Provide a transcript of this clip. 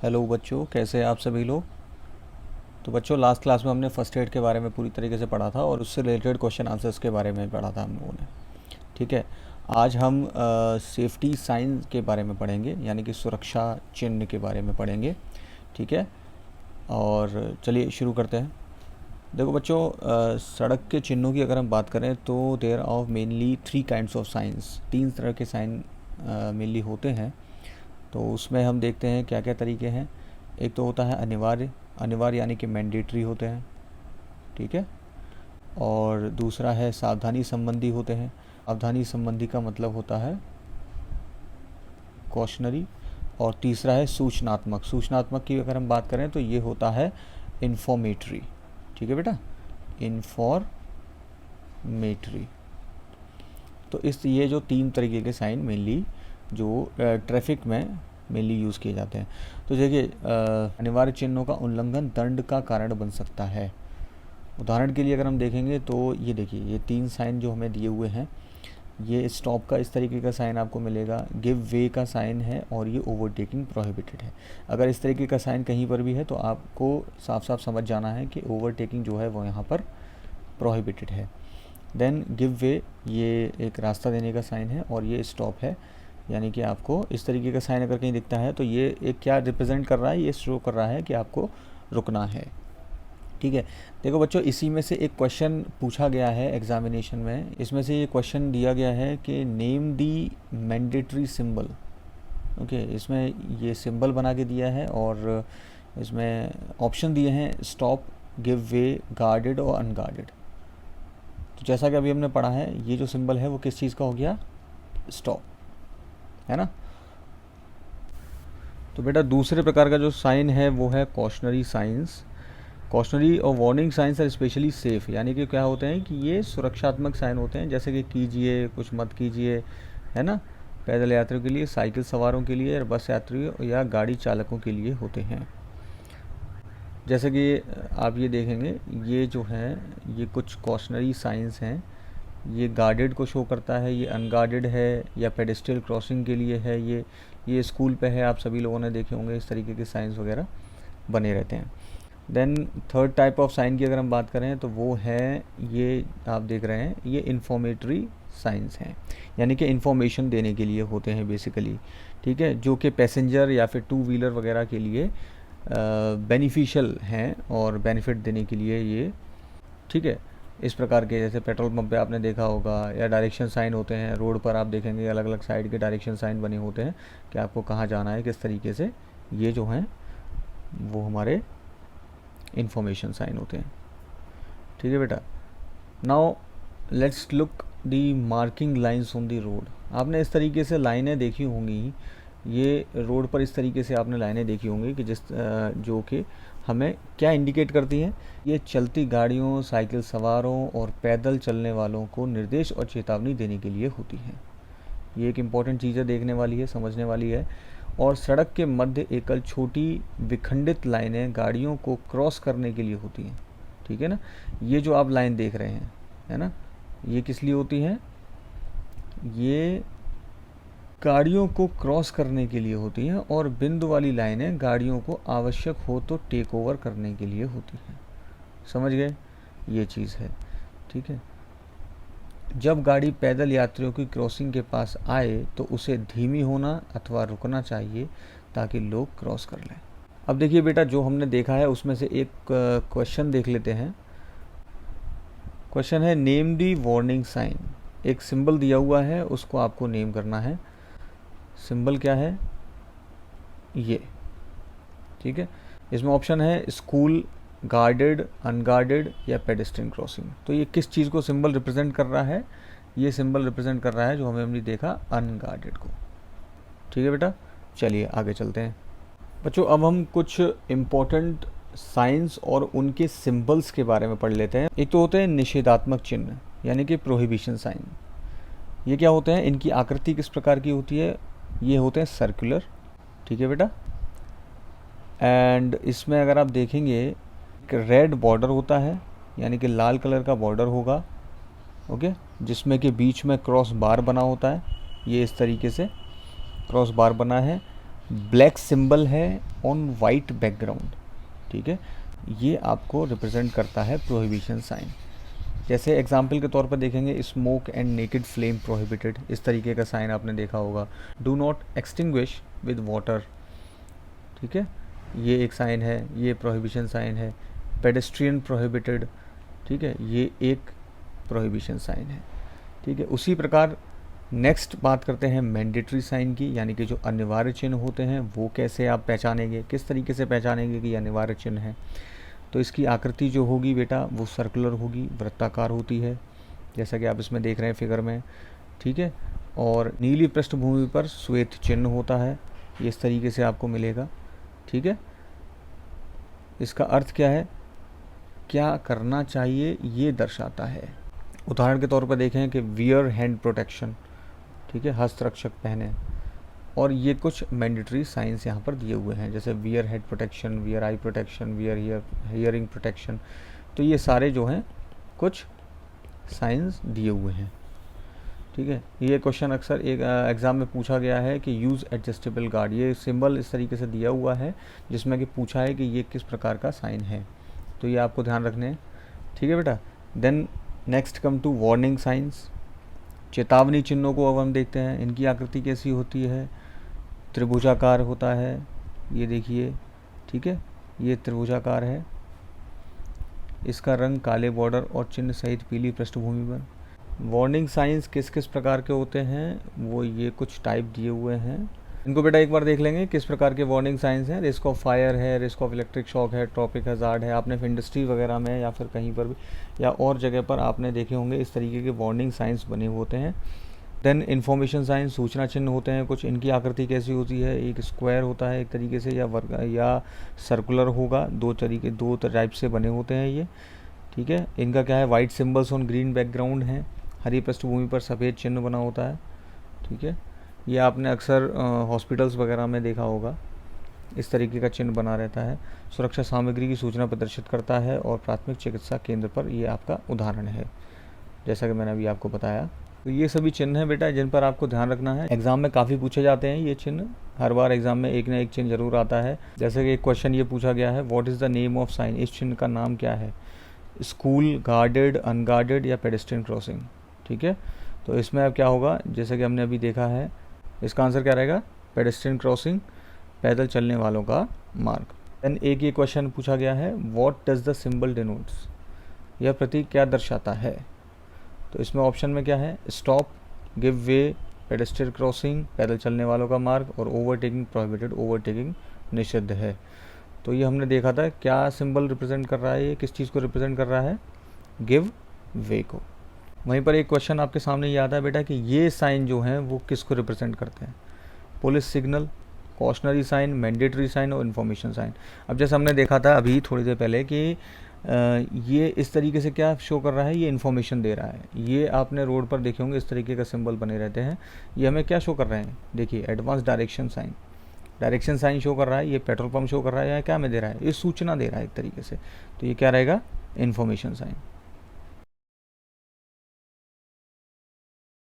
Hello बच्चों, कैसे हैं आप सभी लोग। तो बच्चों, लास्ट क्लास में हमने फ़र्स्ट एड के बारे में पूरी तरीके से पढ़ा था और उससे रिलेटेड क्वेश्चन आंसर्स के बारे में पढ़ा था हम लोगों ने। ठीक है। आज हम सेफ्टी साइन के बारे में पढ़ेंगे, यानी कि सुरक्षा चिन्ह के बारे में पढ़ेंगे। ठीक है। और चलिए शुरू करते हैं। देखो बच्चों, सड़क के चिन्हों की अगर हम बात करें तो there are mainly 3 kinds of signs. 3 तरह के साइन मेनली होते हैं। तो उसमें हम देखते हैं क्या क्या तरीके हैं। एक तो होता है अनिवार्य। अनिवार्य यानी कि मैंडेटरी होते हैं। ठीक है। और दूसरा है सावधानी संबंधी होते हैं। सावधानी संबंधी का मतलब होता है कॉशनरी। और तीसरा है सूचनात्मक। सूचनात्मक की अगर हम बात करें तो ये होता है इन्फॉर्मेटरी। ठीक है बेटा, इन्फॉर्मेटरी। तो ये जो 3 तरीके के साइन मेनली जो ट्रैफिक में मेनली यूज़ किए जाते हैं। तो देखिए, अनिवार्य चिन्हों का उल्लंघन दंड का कारण बन सकता है। उदाहरण के लिए अगर हम देखेंगे तो ये देखिए, ये 3 साइन जो हमें दिए हुए हैं, ये स्टॉप का इस तरीके का साइन आपको मिलेगा, गिव वे का साइन है, और ये ओवरटेकिंग प्रोहिबिटेड है। अगर इस तरीके का साइन कहीं पर भी है तो आपको साफ साफ समझ जाना है कि ओवरटेकिंग जो है वो यहाँ पर प्रोहिबिटेड है। देन गिव वे, ये एक रास्ता देने का साइन है, और ये स्टॉप है, यानी कि आपको इस तरीके का साइन अगर कहीं दिखता है तो ये एक क्या रिप्रेजेंट कर रहा है, ये शो कर रहा है कि आपको रुकना है। ठीक है। देखो बच्चों, इसी में से एक क्वेश्चन पूछा गया है एग्जामिनेशन में। इसमें से ये क्वेश्चन दिया गया है कि name the mandatory symbol. Okay, इसमें ये सिंबल बना के दिया है और इसमें ऑप्शन दिए हैं स्टॉप, गिव वे, गार्डेड और अनगार्डेड। तो जैसा कि अभी हमने पढ़ा है, ये जो सिंबल है वो किस चीज़ का हो गया, स्टॉप, है ना। तो बेटा दूसरे प्रकार का जो साइन है वो है कॉशनरी साइंस। कॉशनरी और warning signs are specially safe, यानी कि क्या होते हैं कि ये सुरक्षात्मक साइन होते हैं, जैसे कि कीजिए, कुछ मत कीजिए, है ना। पैदल यात्रियों के लिए, साइकिल सवारों के लिए, बस यात्रियों या गाड़ी चालकों के लिए होते हैं। जैसे कि आप ये देखेंगे, ये जो है ये कुछ कॉशनरी साइंस हैं। ये गार्डेड को शो करता है, ये अनगार्डेड है, या पेडेस्ट्रियल क्रॉसिंग के लिए है। ये स्कूल पे है, आप सभी लोगों ने देखे होंगे इस तरीके के साइंस वगैरह बने रहते हैं। Then third type of sign की अगर हम बात करें तो वो है, ये आप देख रहे हैं, ये इन्फॉर्मेटरी साइंस हैं, यानी कि इन्फॉर्मेशन देने के लिए होते हैं बेसिकली। ठीक है, जो कि पैसेंजर या फिर 2 व्हीलर वगैरह के लिए बेनिफिशियल हैं और बेनिफिट देने के लिए ये। ठीक है, इस प्रकार के, जैसे पेट्रोल पंप पे आपने देखा होगा, या डायरेक्शन साइन होते हैं रोड पर, आप देखेंगे अलग अलग साइड के डायरेक्शन साइन बने होते हैं कि आपको कहाँ जाना है, किस तरीके से। ये जो हैं वो हमारे इंफॉर्मेशन साइन होते हैं। ठीक है बेटा। Now let's look the marking lines on the road. आपने इस तरीके से लाइनें देखी होंगी, ये रोड पर इस तरीके से आपने लाइनें देखी होंगी कि जो कि हमें क्या इंडिकेट करती हैं। ये चलती गाड़ियों, साइकिल सवारों और पैदल चलने वालों को निर्देश और चेतावनी देने के लिए होती हैं। ये एक इम्पॉर्टेंट चीज़ है, देखने वाली है, समझने वाली है। और सड़क के मध्य एकल छोटी विखंडित लाइनें गाड़ियों को क्रॉस करने के लिए होती हैं। ठीक है ना। ये जो आप लाइन देख रहे हैं, है ना, ये किस लिए होती हैं, ये गाड़ियों को क्रॉस करने के लिए होती हैं, और बिंदु वाली लाइनें गाड़ियों को आवश्यक हो तो टेक ओवर करने के लिए होती हैं। समझ गए, ये चीज़ है। ठीक है। जब गाड़ी पैदल यात्रियों की क्रॉसिंग के पास आए तो उसे धीमी होना अथवा रुकना चाहिए ताकि लोग क्रॉस कर लें। अब देखिए बेटा, जो हमने देखा है उसमें से एक क्वेश्चन देख लेते हैं। क्वेश्चन है नेम दी वार्निंग साइन। एक सिंबल दिया हुआ है, उसको आपको नेम करना है। सिंबल क्या है, ये। ठीक है। इसमें ऑप्शन है स्कूल, गार्डेड, अनगार्डेड या पेडेस्ट्रियन क्रॉसिंग। तो ये किस चीज़ को सिंबल रिप्रेजेंट कर रहा है, ये सिंबल रिप्रेजेंट कर रहा है, जो हमने देखा, अनगार्डेड को। ठीक है बेटा, चलिए आगे चलते हैं। बच्चों, अब हम कुछ इम्पोर्टेंट साइंस और उनके सिंबल्स के बारे में पढ़ लेते हैं। एक तो होते हैं निषेधात्मक चिन्ह, यानी कि प्रोहिबिशन साइन। ये क्या होते हैं, इनकी आकृति किस प्रकार की होती है, ये होते हैं सर्कुलर। ठीक है बेटा। एंड इसमें अगर आप देखेंगे, एक रेड बॉर्डर होता है, यानी कि लाल कलर का बॉर्डर होगा, ओके, जिसमें कि बीच में क्रॉस बार बना होता है। ये इस तरीके से क्रॉस बार बना है। ब्लैक सिंबल है ऑन वाइट बैकग्राउंड, ठीक है, ये आपको रिप्रेजेंट करता है प्रोहिबिशन साइन। जैसे एग्जाम्पल के तौर पर देखेंगे, smoke and naked flame prohibited, इस तरीके का साइन आपने देखा होगा। Do not extinguish with water, ठीक है, ये एक साइन है, ये प्रोहिबिशन साइन है। पेडेस्ट्रियन प्रोहिबिटेड, ठीक है, ये एक प्रोहिबिशन साइन है, ठीक है। उसी प्रकार नेक्स्ट बात करते हैं मैंडेटरी साइन की, यानी कि जो अनिवार्य चिन्ह होते हैं वो कैसे आप पहचानेंगे, किस तरीके से पहचानेंगे कि ये अनिवार्य चिन्ह है। तो इसकी आकृति जो होगी बेटा वो सर्कुलर होगी, वृत्ताकार होती है, जैसा कि आप इसमें देख रहे हैं फिगर में, ठीक है। और नीली पृष्ठभूमि पर श्वेत चिन्ह होता है, ये इस तरीके से आपको मिलेगा, ठीक है। इसका अर्थ क्या है, क्या करना चाहिए ये दर्शाता है। उदाहरण के तौर पर देखें कि वियर हैंड प्रोटेक्शन, ठीक है, हस्तरक्षक पहने, और ये कुछ मैंडेटरी साइंस यहाँ पर दिए हुए हैं, जैसे वियर हेड प्रोटेक्शन, वियर आई प्रोटेक्शन, वियर हियरिंग प्रोटेक्शन। तो ये सारे जो हैं कुछ साइंस दिए हुए हैं, ठीक है। ये क्वेश्चन अक्सर एक एग्ज़ाम में पूछा गया है कि यूज़ एडजस्टेबल गार्ड, ये सिंबल इस तरीके से दिया हुआ है जिसमें कि पूछा है कि ये किस प्रकार का साइन है, तो ये आपको ध्यान रखने हैं, ठीक है बेटा। Then next come to warning signs. चेतावनी चिन्हों को अब हम देखते हैं, इनकी आकृति कैसी होती है, त्रिभुजाकार होता है, ये देखिए, ठीक है, ये त्रिभुजाकार है, इसका रंग काले बॉर्डर और चिन्ह सहित पीली पृष्ठभूमि पर। वार्निंग साइंस किस किस प्रकार के होते हैं, वो ये कुछ टाइप दिए हुए हैं, इनको बेटा एक बार देख लेंगे किस प्रकार के वार्निंग साइंस हैं। रिस्क ऑफ फायर है, रिस्क ऑफ इलेक्ट्रिक शॉक है, ट्रॉपिक हजार्ड है। आपने इंडस्ट्री वगैरह में या फिर कहीं पर भी या और जगह पर आपने देखे होंगे इस तरीके के वार्निंग साइंस बने होते हैं। देन इन्फॉर्मेशन साइंस, सूचना चिन्ह होते हैं कुछ, इनकी आकृति कैसी होती है, एक स्क्वायर होता है एक तरीके से, या वर्ग या सर्कुलर होगा, दो टाइप से बने होते हैं ये, ठीक है। इनका क्या है, white symbols on green background है, हरी पृष्ठभूमि पर सफ़ेद चिन्ह बना होता है, ठीक है। ये आपने अक्सर हॉस्पिटल्स वगैरह में देखा होगा, इस तरीके का चिन्ह बना रहता है। सुरक्षा सामग्री की सूचना प्रदर्शित करता है और प्राथमिक चिकित्सा केंद्र पर ये आपका उदाहरण है, जैसा कि मैंने अभी आपको बताया। तो ये सभी चिन्ह हैं बेटा जिन पर आपको ध्यान रखना है। एग्जाम में काफ़ी पूछे जाते हैं ये चिन्ह, हर बार एग्जाम में एक ना एक चिन्ह जरूर आता है। जैसे कि एक क्वेश्चन ये पूछा गया है, what is the name of sine, इस चिन्ह का नाम क्या है, स्कूल, गार्डेड, अनगार्डेड या पेडेस्ट्रियन क्रॉसिंग, ठीक है। तो इसमें अब क्या होगा, जैसे कि हमने अभी देखा है, इसका आंसर क्या रहेगा, पेडेस्ट्रियन क्रॉसिंग, पैदल चलने वालों का मार्ग। देन एक ये क्वेश्चन पूछा गया है, what does the symbol denotes, यह प्रतीक क्या दर्शाता है। तो इसमें ऑप्शन में क्या है, stop, give way, pedestrian crossing, पैदल चलने वालों का मार्ग, और ओवरटेकिंग प्रोहिबिटेड, ओवरटेकिंग निषिद्ध है। तो ये हमने देखा था क्या सिंबल रिप्रेजेंट कर रहा है, ये किस चीज़ को रिप्रेजेंट कर रहा है, गिव वे को। वहीं पर एक क्वेश्चन आपके सामने ये आता है बेटा कि ये साइन जो हैं वो किसको रिप्रेजेंट करते हैं, police signal, cautionary sign, mandatory sign और इन्फॉर्मेशन साइन। अब जैसे हमने देखा था अभी थोड़ी देर पहले कि ये इस तरीके से क्या शो कर रहा है, ये इन्फॉर्मेशन दे रहा है। ये आपने रोड पर देखे होंगे इस तरीके का सिंबल बने रहते हैं, ये हमें क्या शो कर रहे हैं, देखिए advance direction sign, direction sign show कर रहा है, ये पेट्रोल पंप शो कर रहा है, या क्या में दे रहा है, ये सूचना दे रहा है एक तरीके से, तो ये क्या रहेगा, इन्फॉर्मेशन साइन।